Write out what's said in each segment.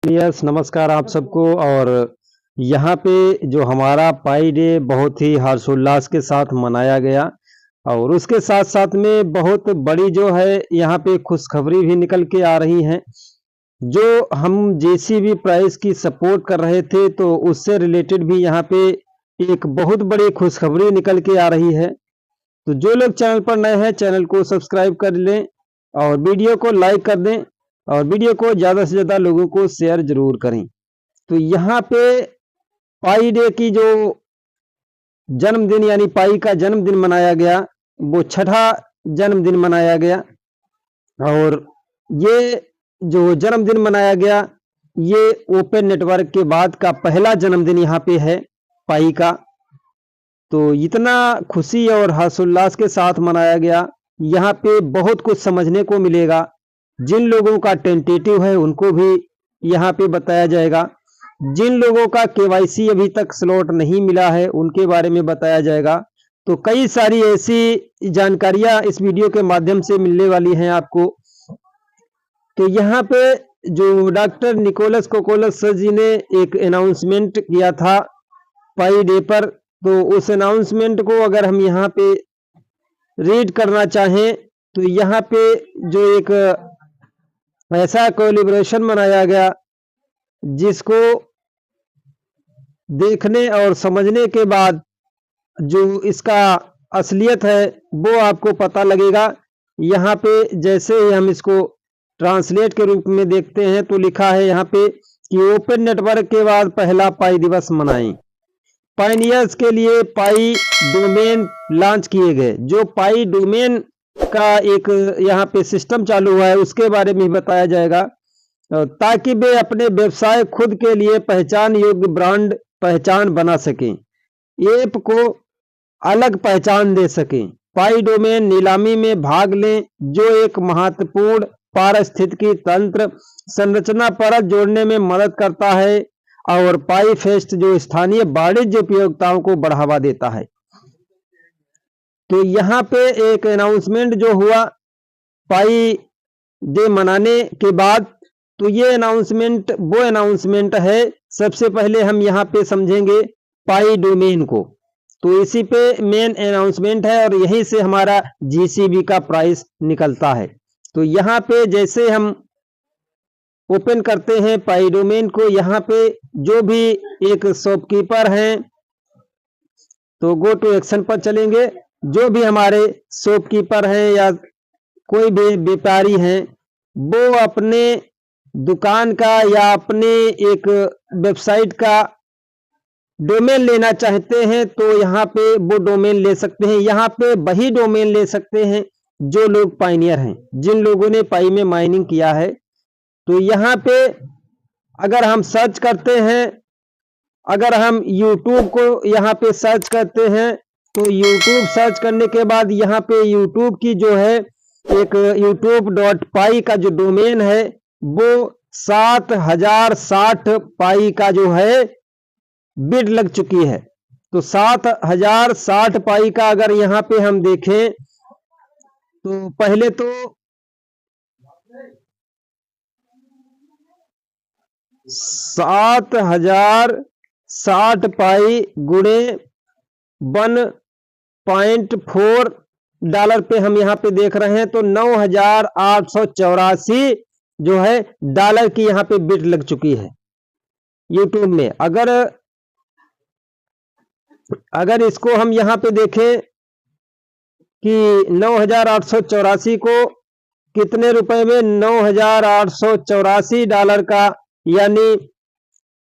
Yes, नमस्कार आप सबको। और यहाँ पे जो हमारा पाई डे बहुत ही हर्षोल्लास के साथ मनाया गया और उसके साथ साथ में बहुत बड़ी जो है यहाँ पे खुशखबरी भी निकल के आ रही है। जो हम जेसीबी प्राइस की सपोर्ट कर रहे थे तो उससे रिलेटेड भी यहाँ पे एक बहुत बड़ी खुशखबरी निकल के आ रही है। तो जो लोग चैनल पर नए हैं चैनल को सब्सक्राइब कर लें और वीडियो को लाइक कर दें और वीडियो को ज़्यादा से ज़्यादा लोगों को शेयर जरूर करें। तो यहाँ पे पाई डे की जो जन्मदिन यानी पाई का जन्मदिन मनाया गया, वो छठा जन्मदिन मनाया गया। और ये जो जन्मदिन मनाया गया ये ओपन नेटवर्क के बाद का पहला जन्मदिन यहाँ पे है पाई का। तो इतना खुशी और हर्षोल्लास के साथ मनाया गया। यहाँ पे बहुत कुछ समझने को मिलेगा। जिन लोगों का टेंटेटिव है उनको भी यहाँ पे बताया जाएगा। जिन लोगों का केवाईसी अभी तक स्लॉट नहीं मिला है उनके बारे में बताया जाएगा। तो कई सारी ऐसी जानकारियां इस वीडियो के माध्यम से मिलने वाली हैं आपको। तो यहाँ पे जो डॉक्टर निकोलस कोकोलस सर जी ने एक अनाउंसमेंट किया था पाई डे पर, तो उस अनाउंसमेंट को अगर हम यहाँ पे रीड करना चाहें तो यहाँ पे जो एक ऐसा कोलिब्रेशन मनाया गया जिसको देखने और समझने के बाद जो इसका असलियत है वो आपको पता लगेगा। यहाँ पे जैसे ही हम इसको ट्रांसलेट के रूप में देखते हैं तो लिखा है यहाँ पे कि ओपन नेटवर्क के बाद पहला पाई दिवस मनाएं। पाइनियर्स के लिए पाई डोमेन लॉन्च किए गए। जो पाई डोमेन का एक यहाँ पे सिस्टम चालू हुआ है उसके बारे में बताया जाएगा, ताकि वे अपने व्यवसाय खुद के लिए पहचान योग्य ब्रांड पहचान बना सकें, ऐप को अलग पहचान दे सकें। पाई डोमेन नीलामी में भाग लें जो एक महत्वपूर्ण पारिस्थितिकी तंत्र संरचना परत जोड़ने में मदद करता है और पाई फेस्ट जो स्थानीय वाणिज्य उपयोगिताओं को बढ़ावा देता है। तो यहाँ पे एक अनाउंसमेंट जो हुआ पाई डे मनाने के बाद, तो ये अनाउंसमेंट वो अनाउंसमेंट है। सबसे पहले हम यहाँ पे समझेंगे पाई डोमेन को। तो इसी पे मेन अनाउंसमेंट है और यहीं से हमारा जीसीबी का प्राइस निकलता है। तो यहाँ पे जैसे हम ओपन करते हैं पाई डोमेन को, यहाँ पे जो भी एक शॉपकीपर हैं तो गो टू एक्शन पर चलेंगे। जो भी हमारे शॉपकीपर हैं या कोई भी व्यापारी हैं वो अपने दुकान का या अपने एक वेबसाइट का डोमेन लेना चाहते हैं तो यहाँ पे वो डोमेन ले सकते हैं। यहाँ पे वही डोमेन ले सकते हैं जो लोग पाइनियर हैं, जिन लोगों ने पाई में माइनिंग किया है। तो यहाँ पे अगर हम सर्च करते हैं, अगर हम YouTube को यहाँ पे सर्च करते हैं तो YouTube सर्च करने के बाद यहाँ पे YouTube की जो है एक youtube.py का जो डोमेन है वो 7060 पाई का जो है बिड लग चुकी है। तो 7060 पाई का अगर यहाँ पे हम देखें तो पहले तो 7060 पाई गुणे $1.4 पे हम यहाँ पे देख रहे हैं तो 9884 जो है डॉलर की यहाँ पे बिड लग चुकी है यूट्यूब में। अगर इसको हम यहाँ पे देखें कि 9884 को कितने रुपए में, $9884 का यानी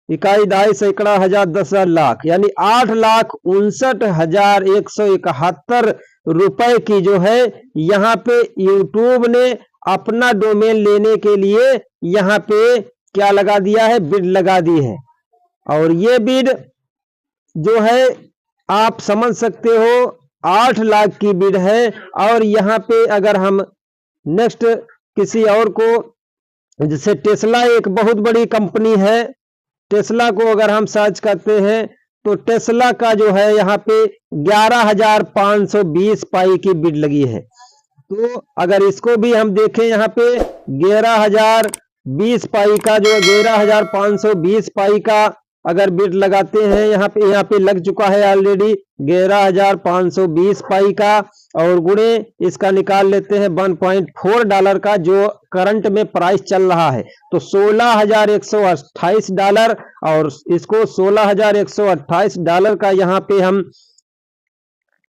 इकाई दाई सैकड़ा हजार 10,000 लाख यानी 8,59,171 रुपए की जो है यहाँ पे यूट्यूब ने अपना डोमेन लेने के लिए यहाँ पे क्या लगा दिया है, बिड लगा दी है। और ये बिड जो है आप समझ सकते हो 8 लाख की बिड है। और यहाँ पे अगर हम नेक्स्ट किसी और को, जैसे टेस्ला एक बहुत बड़ी कंपनी है, टेस्ला को अगर हम सर्च करते हैं तो टेस्ला का जो है यहाँ पे 11,520 पाई की बिड लगी है। तो अगर इसको भी हम देखें यहाँ पे 20 पाई का जो 11,520 पाई का अगर बिड लगाते हैं, यहाँ पे लग चुका है ऑलरेडी 11,520 पाई का, और गुणे इसका निकाल लेते हैं $1.4 का जो करंट में प्राइस चल रहा है, तो $16,128, और इसको $16,128 का यहाँ पे हम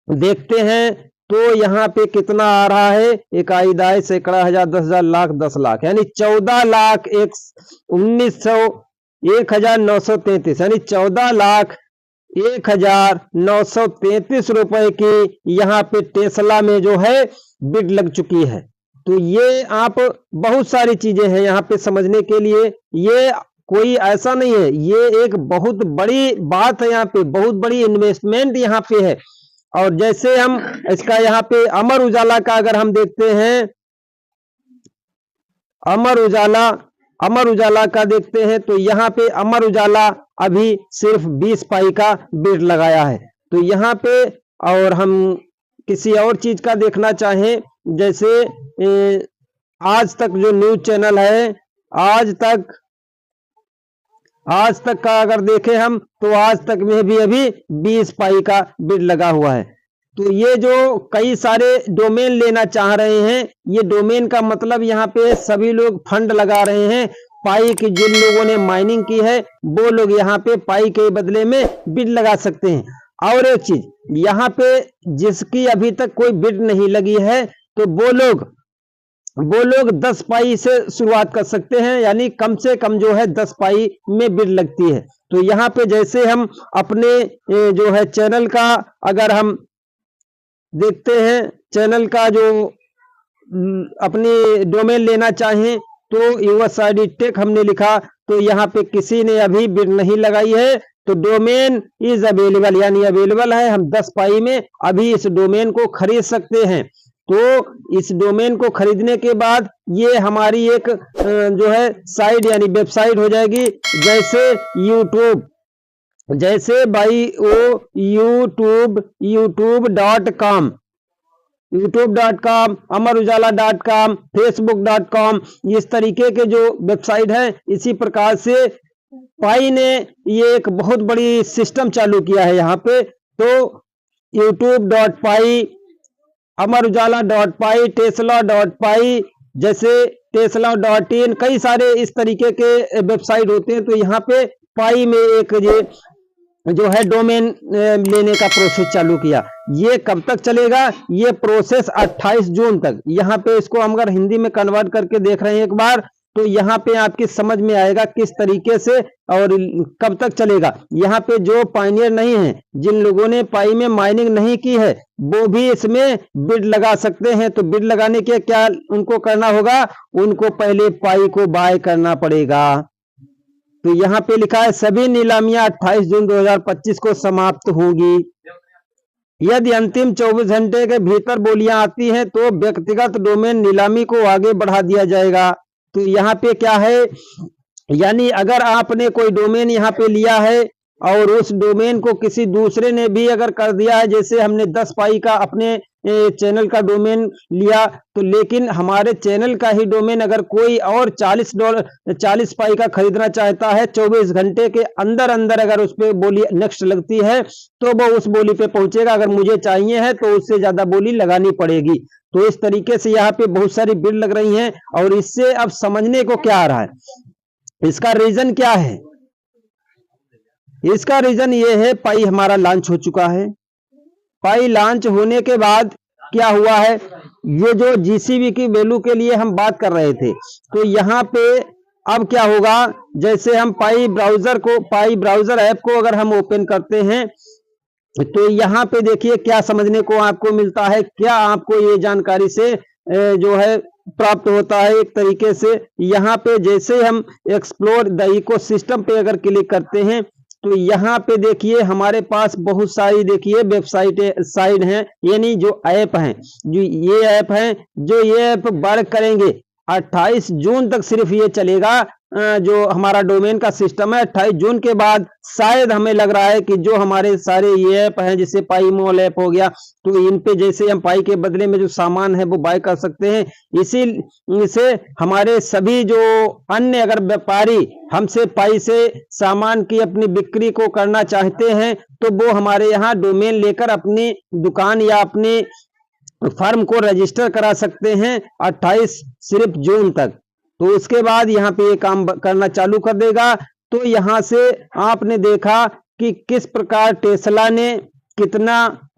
देखते हैं तो यहाँ पे कितना आ रहा है, इकाई दाय सैकड़ा हजार 10,000 लाख 10 लाख, यानी 14,19,1,933 यानी 14,01,933 रुपए की यहाँ पे टेस्ला में जो है बिड लग चुकी है। तो ये आप बहुत सारी चीजें हैं यहाँ पे समझने के लिए, ये कोई ऐसा नहीं है, ये एक बहुत बड़ी बात है, यहाँ पे बहुत बड़ी इन्वेस्टमेंट यहाँ पे है। और जैसे हम इसका यहाँ पे अमर उजाला का अगर हम देखते हैं, अमर उजाला का देखते हैं, तो यहाँ पे अमर उजाला अभी सिर्फ 20 पाई का बिड लगाया है। तो यहाँ पे और हम किसी और चीज का देखना चाहें, जैसे आज तक जो न्यूज चैनल है, आज तक का अगर देखें हम, तो आज तक में भी अभी 20 पाई का बिड लगा हुआ है। तो ये जो कई सारे डोमेन लेना चाह रहे हैं, ये डोमेन का मतलब यहाँ पे सभी लोग फंड लगा रहे हैं, पाई की जिन लोगों ने माइनिंग की है वो लोग यहाँ पे पाई के बदले में बिड लगा सकते हैं। और एक चीज यहाँ पे जिसकी अभी तक कोई बिड नहीं लगी है, तो वो लोग 10 पाई से शुरुआत कर सकते हैं, यानी कम से कम जो है 10 पाई में बिड लगती है। तो यहाँ पे जैसे हम अपने जो है चैनल का अगर हम देखते हैं, चैनल का जो अपनी डोमेन लेना चाहें, तो यूएसआईडी टेक हमने लिखा, तो यहाँ पे किसी ने अभी बिड नहीं लगाई है, तो डोमेन इज अवेलेबल, यानी अवेलेबल है, हम 10 पाई में अभी इस डोमेन को खरीद सकते हैं। तो इस डोमेन को खरीदने के बाद ये हमारी एक जो है साइट यानी वेबसाइट हो जाएगी, जैसे भाई वो youtube.com, अमरउजाला.com, facebook.com, इस तरीके के जो वेबसाइट है, इसी प्रकार से पाई ने ये एक बहुत बड़ी सिस्टम चालू किया है यहाँ पे। तो youtube.पाई, अमरउजाला.पाई, टेस्ला.पाई, जैसे टेस्ला.इन, कई सारे इस तरीके के वेबसाइट होते हैं। तो यहाँ पे पाई में एक ये जो है डोमेन लेने का प्रोसेस चालू किया। ये कब तक चलेगा? ये प्रोसेस 28 जून तक। यहाँ पे इसको हम अगर हिंदी में कन्वर्ट करके देख रहे हैं एक बार, तो यहाँ पे आपकी समझ में आएगा किस तरीके से और कब तक चलेगा। यहाँ पे जो पायनियर नहीं है, जिन लोगों ने पाई में माइनिंग नहीं की है, वो भी इसमें बिड लगा सकते हैं। तो बिड लगाने के क्या उनको करना होगा? उनको पहले पाई को बाय करना पड़ेगा। तो यहाँ पे लिखा है सभी नीलामियां 28 जून 2025 को समाप्त होगी। यदि अंतिम 24 घंटे के भीतर बोलियां आती हैं तो व्यक्तिगत डोमेन नीलामी को आगे बढ़ा दिया जाएगा। तो यहाँ पे क्या है, यानी अगर आपने कोई डोमेन यहाँ पे लिया है और उस डोमेन को किसी दूसरे ने भी अगर कर दिया है, जैसे हमने 10 पाई का अपने चैनल का डोमेन लिया, तो लेकिन हमारे चैनल का ही डोमेन अगर कोई और 40 पाई का खरीदना चाहता है, 24 घंटे के अंदर अंदर अगर उस पर बोली नेक्स्ट लगती है, तो वो उस बोली पे पहुंचेगा। अगर मुझे चाहिए है तो उससे ज्यादा बोली लगानी पड़ेगी। तो इस तरीके से यहाँ पे बहुत सारी बिड लग रही हैं। और इससे अब समझने को क्या आ रहा है, इसका रीजन क्या है? इसका रीजन ये है, पाई हमारा लॉन्च हो चुका है। पाई लॉन्च होने के बाद क्या हुआ है, ये जो जीसीबी की वैल्यू के लिए हम बात कर रहे थे, तो यहाँ पे अब क्या होगा, जैसे हम पाई ब्राउजर ऐप को अगर हम ओपन करते हैं, तो यहाँ पे देखिए क्या समझने को आपको मिलता है, क्या आपको ये जानकारी से जो है प्राप्त होता है। एक तरीके से यहाँ पे जैसे हम एक्सप्लोर द इकोसिस्टम पे अगर क्लिक करते हैं, तो यहाँ पे देखिए हमारे पास बहुत सारी देखिए साइट हैं, यानी जो ऐप हैं, जो ये ऐप हैं, जो ये ऐप वर्क करेंगे 28 जून तक सिर्फ ये चलेगा। जो हमारा डोमेन का सिस्टम है 28 जून के बाद शायद हमें लग रहा है कि जो हमारे सारे ये ऐप हैं, जैसे पाई मॉल ऐप हो गया, तो इन पे जैसे हम पाई के बदले में जो सामान है वो बाय कर सकते हैं। इसी से हमारे सभी जो अन्य अगर व्यापारी हमसे पाई से सामान की अपनी बिक्री को करना चाहते हैं तो वो हमारे यहाँ डोमेन लेकर अपनी दुकान या अपनी फर्म को रजिस्टर करा सकते हैं 28 सिर्फ जून तक। तो उसके बाद यहाँ पे ये काम करना चालू कर देगा। तो यहाँ से आपने देखा कि किस प्रकार टेस्ला ने कितना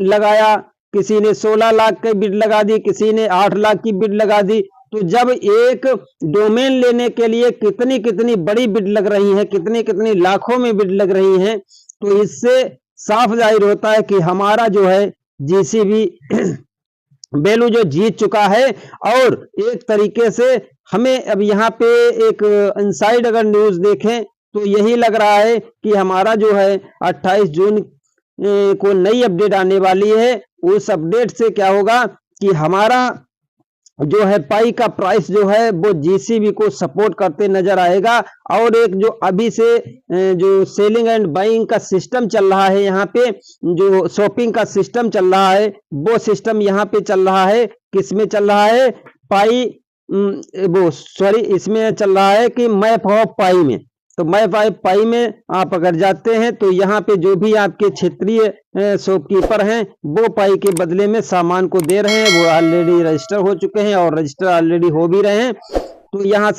लगाया, किसी ने 16 लाख की बिड लगा दी, किसी ने 8 लाख की बिड लगा दी। तो जब एक डोमेन लेने के लिए कितनी कितनी बड़ी बिड लग रही है, कितनी कितनी लाखों में बिड लग रही है, तो इससे साफ जाहिर होता है कि हमारा जो है जीसीबी वैल्यू जो जीत चुका है। और एक तरीके से हमें अब यहाँ पे एक इनसाइड अगर न्यूज देखें तो यही लग रहा है कि हमारा जो है 28 जून को नई अपडेट आने वाली है। उस अपडेट से क्या होगा कि हमारा जो है पाई का प्राइस जो है वो जीसीबी को सपोर्ट करते नजर आएगा। और एक जो अभी से जो सेलिंग एंड बाइंग का सिस्टम चल रहा है, यहाँ पे जो शॉपिंग का सिस्टम चल रहा है वो सिस्टम यहाँ पे चल रहा है। किसमें चल रहा है? पाई वो सॉरी इसमें चल रहा है कि मैप ऑफ पाई में। तो मैप ऑफ पाई में आप अगर जाते हैं तो यहाँ पे जो भी आपके क्षेत्रीय शॉपकीपर हैं वो पाई के बदले में सामान को दे रहे हैं। वो ऑलरेडी रजिस्टर हो चुके हैं और रजिस्टर ऑलरेडी हो भी रहे हैं। तो यहाँ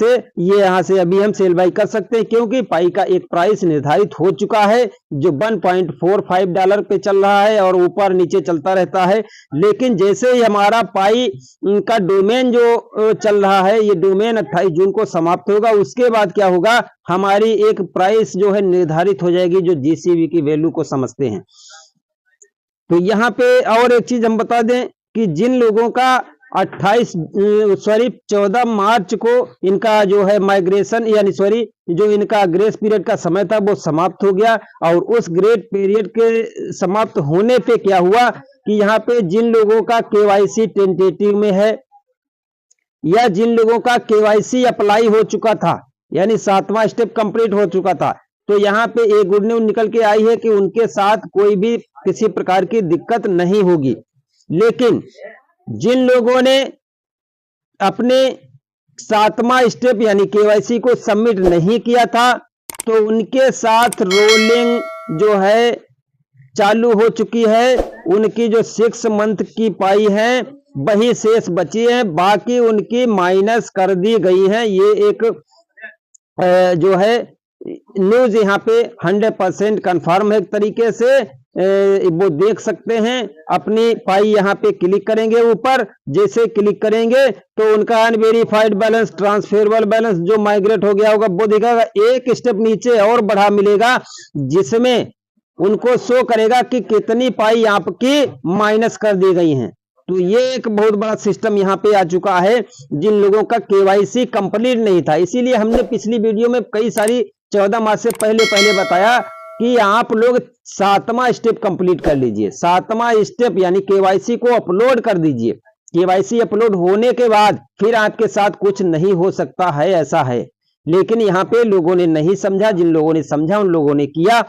से अभी हम सेल बाई कर सकते हैं, क्योंकि पाई का एक प्राइस निर्धारित हो चुका है जो $1.45 पे चल रहा है और ऊपर नीचे चलता रहता है। लेकिन जैसे ही हमारा पाई का डोमेन जो चल रहा है, ये डोमेन 28 जून को समाप्त होगा। उसके बाद क्या होगा, हमारी एक प्राइस जो है निर्धारित हो जाएगी जो जीसीबी की वैल्यू को समझते हैं। तो यहाँ पे और एक चीज हम बता दें कि जिन लोगों का 14 मार्च को इनका जो है माइग्रेशन यानी जो इनका ग्रेस पीरियड का समय था वो समाप्त हो गया। और उस ग्रेस पीरियड के समाप्त होने पे क्या हुआ कि यहाँ पे जिन लोगों का केवाईसी टेंटेटिव में है या जिन लोगों का केवाईसी अप्लाई हो चुका था यानी 7वां स्टेप कंप्लीट हो चुका था, तो यहाँ पे एक गुड न्यूज निकल के आई है कि उनके साथ कोई भी किसी प्रकार की दिक्कत नहीं होगी। लेकिन जिन लोगों ने अपने 7वां स्टेप यानी केवाईसी को सबमिट नहीं किया था तो उनके साथ रोलिंग जो है चालू हो चुकी है। उनकी जो 6 मंथ की पाई है वही शेष बची है, बाकी उनकी माइनस कर दी गई है। ये एक जो है न्यूज यहाँ पे 100% कंफर्म है। एक तरीके से वो देख सकते हैं। अपनी पाई यहाँ पे क्लिक करेंगे, ऊपर जैसे क्लिक करेंगे तो उनका अनवेरिफाइड बैलेंस, ट्रांसफरेबल बैलेंस जो माइग्रेट हो गया होगा वो दिखाएगा। एक स्टेप नीचे और बढ़ा मिलेगा जिसमें उनको शो करेगा कि कितनी पाई आपकी माइनस कर दी गई हैं। तो ये एक बहुत बड़ा सिस्टम यहाँ पे आ चुका है जिन लोगों का केवाईसी कंप्लीट नहीं था। इसीलिए हमने पिछली वीडियो में कई सारी 14 मार्च से पहले बताया कि आप लोग 7वां स्टेप कंप्लीट कर लीजिए। 7वां स्टेप यानी केवाईसी को अपलोड कर दीजिए। केवाईसी अपलोड होने के बाद फिर आपके साथ कुछ नहीं हो सकता है, ऐसा है। लेकिन यहाँ पे लोगों ने नहीं समझा, जिन लोगों ने समझा उन लोगों ने किया।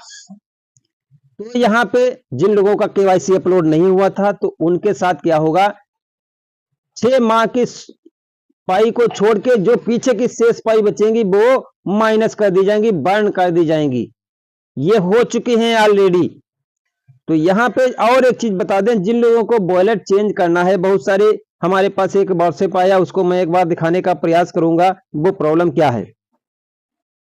तो यहाँ पे जिन लोगों का केवाईसी अपलोड नहीं हुआ था तो उनके साथ क्या होगा, 6 माह की पाई को छोड़ के जो पीछे की शेष पाई बचेंगी वो माइनस कर दी जाएंगी, बर्न कर दी जाएंगी। ये हो चुकी हैं ऑलरेडी। तो यहाँ पे और एक चीज बता दें, जिन लोगों को वॉलेट चेंज करना है, बहुत सारे हमारे पास एक व्हाट्सएप आया, उसको मैं एक बार दिखाने का प्रयास करूंगा वो प्रॉब्लम क्या है।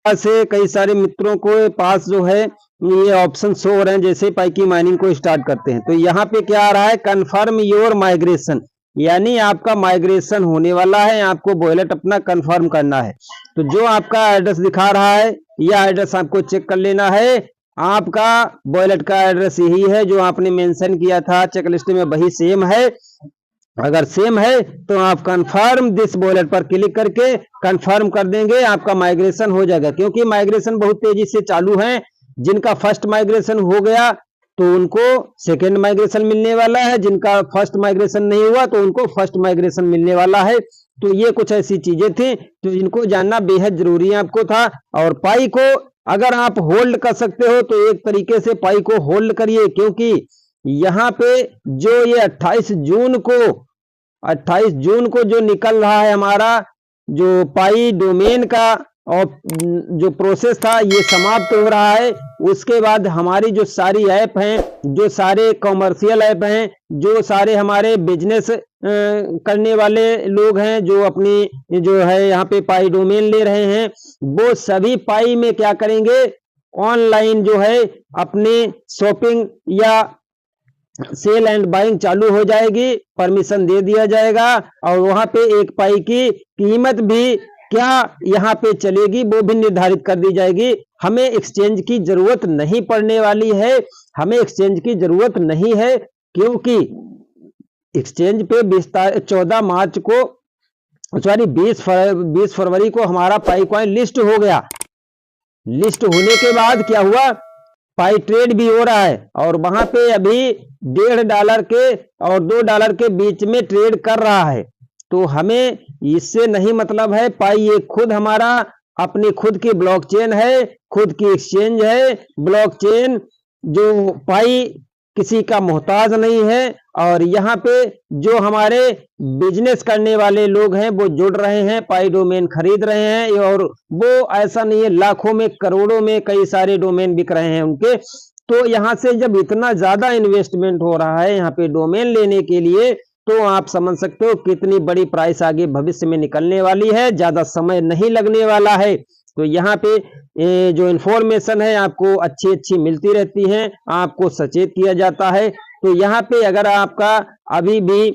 से कई सारे मित्रों को पास जो है ये ऑप्शन शो हो रहे हैं जैसे पाई की माइनिंग को स्टार्ट करते हैं। तो यहाँ पे क्या आ रहा है, कंफर्म योर माइग्रेशन, यानी आपका माइग्रेशन होने वाला है, आपको वॉलेट अपना कंफर्म करना है। तो जो आपका एड्रेस दिखा रहा है यह एड्रेस आपको चेक कर लेना है। आपका वॉलेट का एड्रेस यही है जो आपने मेंशन किया था चेकलिस्ट में, वही सेम है। अगर सेम है तो आप कंफर्म दिस वॉलेट पर क्लिक करके कंफर्म कर देंगे, आपका माइग्रेशन हो जाएगा। क्योंकि माइग्रेशन बहुत तेजी से चालू है। जिनका फर्स्ट माइग्रेशन हो गया तो उनको सेकेंड माइग्रेशन मिलने वाला है, जिनका फर्स्ट माइग्रेशन नहीं हुआ तो उनको फर्स्ट माइग्रेशन मिलने वाला है। तो ये कुछ ऐसी चीजें थी तो इनको जानना बेहद जरूरी आपको था। और पाई को अगर आप होल्ड कर सकते हो तो एक तरीके से पाई को होल्ड करिए, क्योंकि यहाँ पे जो ये 28 जून को जो निकल रहा है हमारा जो पाई डोमेन का और जो प्रोसेस था ये समाप्त हो रहा है। उसके बाद हमारी जो सारी ऐप हैं, जो सारे कॉमर्शियल ऐप हैं, जो सारे हमारे बिजनेस करने वाले लोग हैं, जो अपनी जो है यहाँ पे पाई डोमेन ले रहे हैं, वो सभी पाई में क्या करेंगे, ऑनलाइन जो है अपने शॉपिंग या सेल एंड बाइंग चालू हो जाएगी, परमिशन दे दिया जाएगा और वहां पे एक पाई की कीमत भी क्या यहाँ पे चलेगी वो भी निर्धारित कर दी जाएगी। हमें एक्सचेंज की जरूरत नहीं पड़ने वाली है, हमें एक्सचेंज की जरूरत नहीं है, क्योंकि एक्सचेंज पे 14 मार्च को 20 फरवरी को हमारा पाई कॉइन लिस्ट हो गया। लिस्ट होने के बाद क्या हुआ, पाई ट्रेड भी हो रहा है और वहां पे अभी $1.5 के और $2 के बीच में ट्रेड कर रहा है। तो हमें इससे नहीं मतलब है, पाई ये खुद हमारा अपनी खुद की ब्लॉकचेन है, खुद की एक्सचेंज है। ब्लॉकचेन जो पाई किसी का मोहताज नहीं है और यहाँ पे जो हमारे बिजनेस करने वाले लोग हैं वो जुड़ रहे हैं, पाई डोमेन खरीद रहे हैं और वो ऐसा नहीं है लाखों में करोड़ों में कई सारे डोमेन बिक रहे हैं उनके। तो यहाँ से जब इतना ज्यादा इन्वेस्टमेंट हो रहा है यहाँ पे डोमेन लेने के लिए, तो आप समझ सकते हो कितनी बड़ी प्राइस आगे भविष्य में निकलने वाली है, ज्यादा समय नहीं लगने वाला है। तो यहाँ पे जो इंफॉर्मेशन है आपको अच्छी मिलती रहती है, आपको सचेत किया जाता है। तो यहाँ पे अगर आपका अभी भी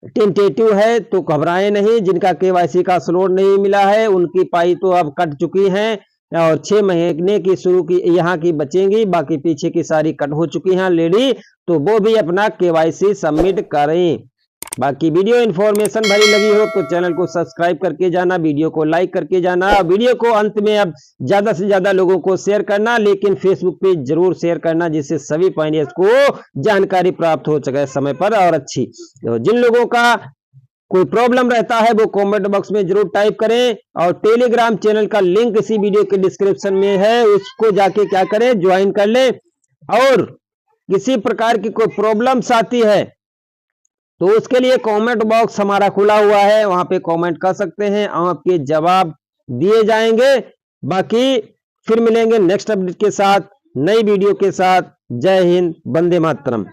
टेंटेटिव है तो घबराएं नहीं, जिनका केवाईसी का स्लॉट नहीं मिला है उनकी पाई तो अब कट चुकी है और 6 महीने की शुरू की यहाँ की बचेंगी, बाकी पीछे की सारी कट हो चुकी हैं लेडी, तो वो भी अपना केवाईसी सबमिट करें। बाकी वीडियो इन्फॉर्मेशन भरी लगी हो तो चैनल को सब्सक्राइब करके जाना, वीडियो को लाइक करके जाना, वीडियो को अंत में अब ज्यादा से ज्यादा लोगों को शेयर करना, लेकिन फेसबुक पे जरूर शेयर करना जिससे सभी पाइनियर्स को जानकारी प्राप्त हो सके समय पर और अच्छी। तो जिन लोगों का कोई प्रॉब्लम रहता है वो कमेंट बॉक्स में जरूर टाइप करें और टेलीग्राम चैनल का लिंक इसी वीडियो के डिस्क्रिप्शन में है, उसको जाके क्या करें, ज्वाइन कर लें। और किसी प्रकार की कोई प्रॉब्लम्स आती है तो उसके लिए कमेंट बॉक्स हमारा खुला हुआ है, वहां पे कमेंट कर सकते हैं, आपके जवाब दिए जाएंगे। बाकी फिर मिलेंगे नेक्स्ट अपडेट के साथ, नई वीडियो के साथ। जय हिंद, वंदे मातरम।